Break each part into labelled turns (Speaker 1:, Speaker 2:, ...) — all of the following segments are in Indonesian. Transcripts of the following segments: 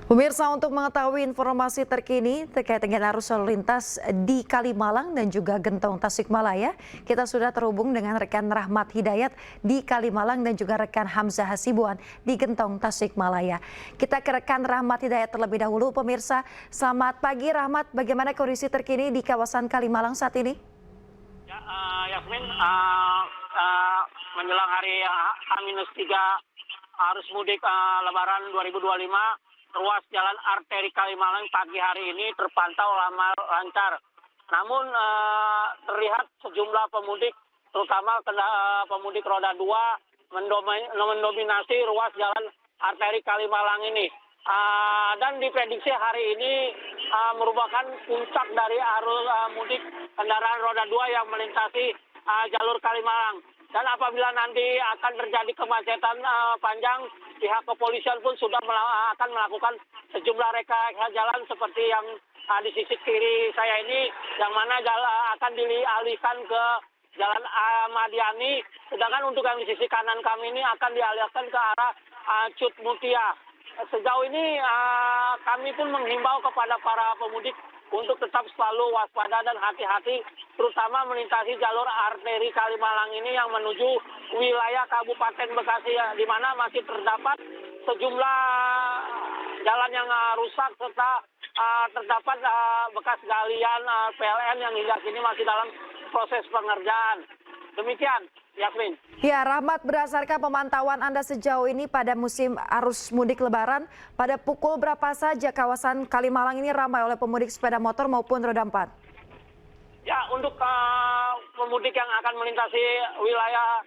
Speaker 1: Pemirsa, untuk mengetahui informasi terkini terkait dengan arus lalu lintas di Kalimalang dan juga Gentong Tasikmalaya, kita sudah terhubung dengan rekan Rahmat Hidayat di Kalimalang dan juga rekan Hamzah Hasibuan di Gentong Tasikmalaya. Kita ke rekan Rahmat Hidayat terlebih dahulu. Pemirsa, selamat pagi Rahmat, bagaimana kondisi terkini di kawasan Kalimalang saat ini?
Speaker 2: Ya, Yasmin, menjelang hari H-3 arus mudik Lebaran 2025, ruas jalan arteri Kalimalang pagi hari ini terpantau lancar. Namun terlihat sejumlah pemudik, terutama pemudik roda 2, mendominasi ruas jalan arteri Kalimalang ini. Dan diprediksi hari ini merupakan puncak dari arus mudik kendaraan roda 2 yang melintasi jalur Kalimalang. Dan apabila nanti akan terjadi kemacetan panjang, pihak kepolisian pun sudah akan melakukan sejumlah rekayasa jalan seperti yang di sisi kiri saya ini, yang mana akan dialihkan ke Jalan Ahmadiani, sedangkan untuk yang di sisi kanan kami ini akan dialihkan ke arah Cut Mutia. Sejauh ini kami pun menghimbau kepada para pemudik untuk tetap selalu waspada dan hati-hati, terutama melintasi jalur arteri Kalimalang ini yang menuju wilayah Kabupaten Bekasi, di mana masih terdapat sejumlah jalan yang rusak serta terdapat bekas galian PLN yang hingga kini masih dalam proses pengerjaan. Demikian, Yasmin.
Speaker 1: Ya, Rahmat, berdasarkan pemantauan Anda sejauh ini pada musim arus mudik Lebaran, pada pukul berapa saja kawasan Kalimalang ini ramai oleh pemudik sepeda motor maupun roda 4?
Speaker 2: Ya, untuk pemudik yang akan melintasi wilayah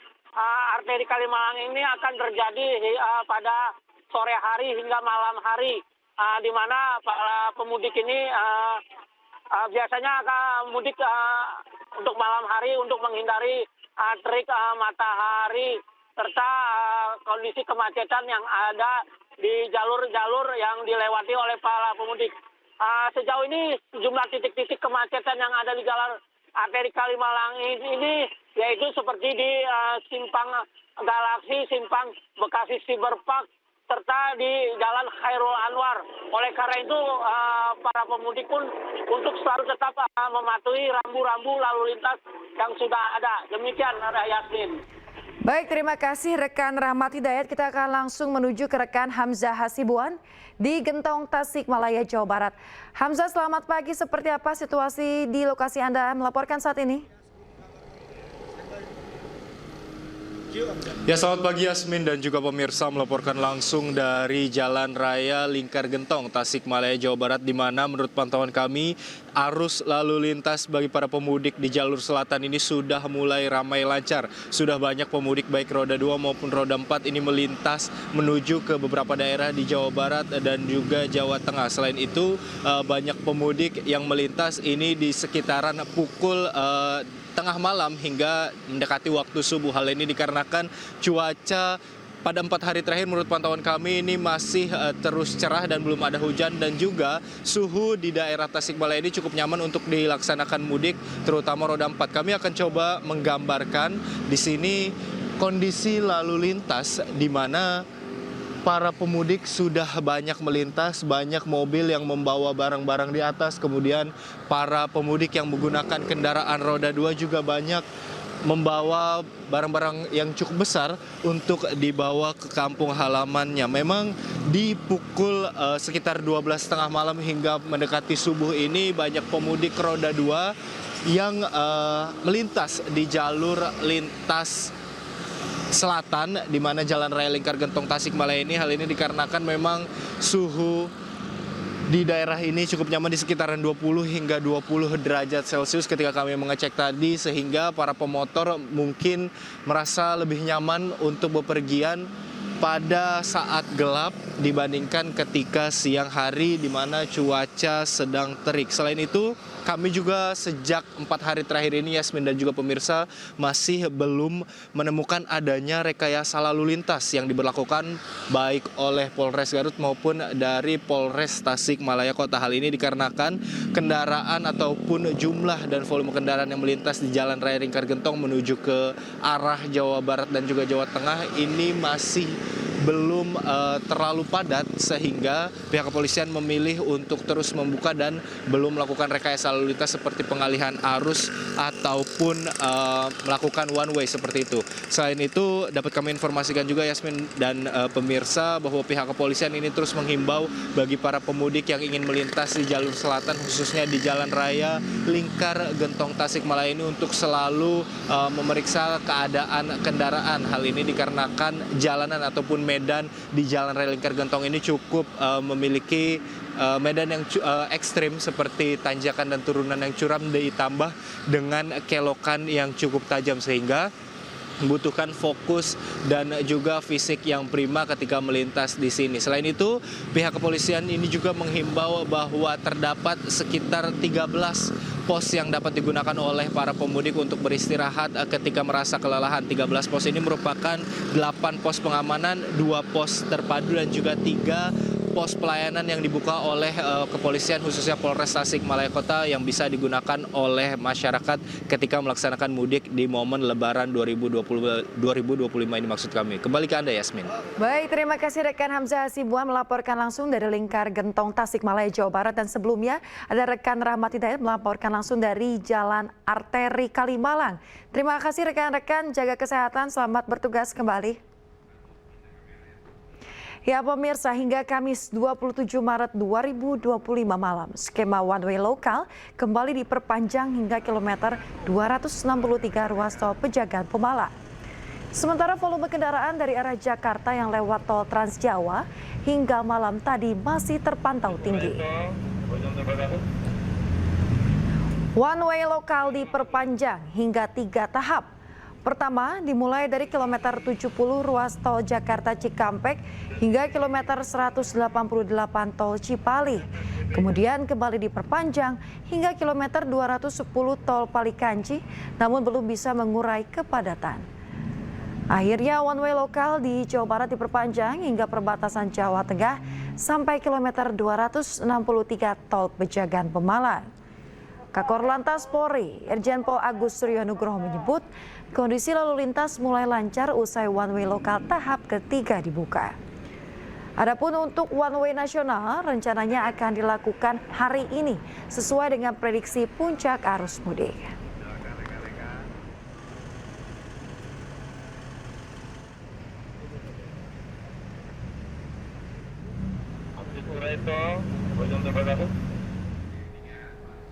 Speaker 2: arteri Kalimalang ini akan terjadi pada sore hari hingga malam hari, di mana para pemudik ini biasanya akan mudik untuk malam hari untuk menghindari terik matahari serta kondisi kemacetan yang ada di jalur-jalur yang dilewati oleh para pemudik. Sejauh ini sejumlah titik-titik kemacetan yang ada di jalan arteri Kalimalang ini yaitu seperti di Simpang Galaksi, Simpang Bekasi Cyberpark, serta di Jalan Khairul Anwar. Oleh karena itu para pemudik pun untuk selalu tetap mematuhi rambu-rambu lalu lintas yang sudah ada. Demikian, Yasmin.
Speaker 1: Baik, terima kasih rekan Rahmat Hidayat. Kita akan langsung menuju ke rekan Hamzah Hasibuan di Gentong Tasikmalaya, Jawa Barat. Hamzah, selamat pagi. Seperti apa situasi di lokasi Anda melaporkan saat ini?
Speaker 3: Ya, selamat pagi Yasmin dan juga pemirsa, melaporkan langsung dari Jalan Raya Lingkar Gentong, Tasikmalaya, Jawa Barat, di mana menurut pantauan kami arus lalu lintas bagi para pemudik di jalur selatan ini sudah mulai ramai lancar. Sudah banyak pemudik baik roda 2 maupun roda 4 ini melintas menuju ke beberapa daerah di Jawa Barat dan juga Jawa Tengah. Selain itu banyak pemudik yang melintas ini di sekitaran pukul tengah malam hingga mendekati waktu subuh. Hal ini dikarenakan cuaca pada 4 hari terakhir menurut pantauan kami ini masih terus cerah dan belum ada hujan, dan juga suhu di daerah Tasikmalaya ini cukup nyaman untuk dilaksanakan mudik, terutama roda 4. Kami akan coba menggambarkan di sini kondisi lalu lintas di mana para pemudik sudah banyak melintas, banyak mobil yang membawa barang-barang di atas, kemudian para pemudik yang menggunakan kendaraan roda 2 juga banyak membawa barang-barang yang cukup besar untuk dibawa ke kampung halamannya. Memang di pukul sekitar 12.30 malam hingga mendekati subuh ini banyak pemudik roda 2 yang melintas di jalur lintas selatan, di mana Jalan Raya Lingkar Gentong Tasikmalaya ini. Hal ini dikarenakan memang suhu di daerah ini cukup nyaman di sekitaran 20 hingga 20 derajat Celcius ketika kami mengecek tadi, sehingga para pemotor mungkin merasa lebih nyaman untuk bepergian pada saat gelap dibandingkan ketika siang hari di mana cuaca sedang terik. Selain itu, kami juga sejak 4 hari terakhir ini, Yasmin dan juga pemirsa, masih belum menemukan adanya rekayasa lalu lintas yang diberlakukan baik oleh Polres Garut maupun dari Polres Tasikmalaya Kota. Hal ini dikarenakan kendaraan ataupun jumlah dan volume kendaraan yang melintas di Jalan Raya Lingkar Gentong menuju ke arah Jawa Barat dan juga Jawa Tengah ini masih belum terlalu padat sehingga pihak kepolisian memilih untuk terus membuka dan belum melakukan rekayasa lalu lintas seperti pengalihan arus ataupun melakukan one way seperti itu. Selain itu dapat kami informasikan juga Yasmin dan pemirsa bahwa pihak kepolisian ini terus menghimbau bagi para pemudik yang ingin melintas di jalur selatan khususnya di Jalan Raya Lingkar Gentong Tasikmalaya ini untuk selalu memeriksa keadaan kendaraan. Hal ini dikarenakan jalanan ataupun medan di Jalan Raya Lingkar Gentong ini cukup memiliki medan yang ekstrim seperti tanjakan dan turunan yang curam ditambah dengan kelokan yang cukup tajam sehingga membutuhkan fokus dan juga fisik yang prima ketika melintas di sini. Selain itu, pihak kepolisian ini juga menghimbau bahwa terdapat sekitar 13 pos yang dapat digunakan oleh para pemudik untuk beristirahat ketika merasa kelelahan. 13 pos ini merupakan 8 pos pengamanan, 2 pos terpadu dan juga 3 pos pelayanan yang dibuka oleh kepolisian khususnya Polres Tasikmalaya Kota yang bisa digunakan oleh masyarakat ketika melaksanakan mudik di momen Lebaran 2025 ini maksud kami. Kembali ke Anda Yasmin.
Speaker 1: Baik, terima kasih rekan Hamzah Hasibuan melaporkan langsung dari Lingkar Gentong Tasikmalaya Jawa Barat, dan sebelumnya ada rekan Rahmat Hidayat melaporkan langsung dari Jalan Arteri Kalimalang. Terima kasih rekan-rekan, jaga kesehatan, selamat bertugas kembali. Ya pemirsa, hingga Kamis 27 Maret 2025 malam, skema one way lokal kembali diperpanjang hingga kilometer 263 ruas tol Pejagan Pemalang. Sementara volume kendaraan dari arah Jakarta yang lewat tol Trans Jawa hingga malam tadi masih terpantau tinggi. One way lokal diperpanjang hingga 3 tahap. Pertama, dimulai dari kilometer 70 ruas tol Jakarta Cikampek hingga kilometer 188 tol Cipali. Kemudian kembali diperpanjang hingga kilometer 210 tol Palikanci, namun belum bisa mengurai kepadatan. Akhirnya one way lokal di Jawa Barat diperpanjang hingga perbatasan Jawa Tengah sampai kilometer 263 tol Pejagan Pemalang. Kakor Lantas Polri, Irjen Pol Agus Suryo Nugroho menyebut kondisi lalu lintas mulai lancar usai one way lokal tahap ketiga dibuka. Adapun untuk one way nasional rencananya akan dilakukan hari ini sesuai dengan prediksi puncak arus mudik.
Speaker 4: Itu,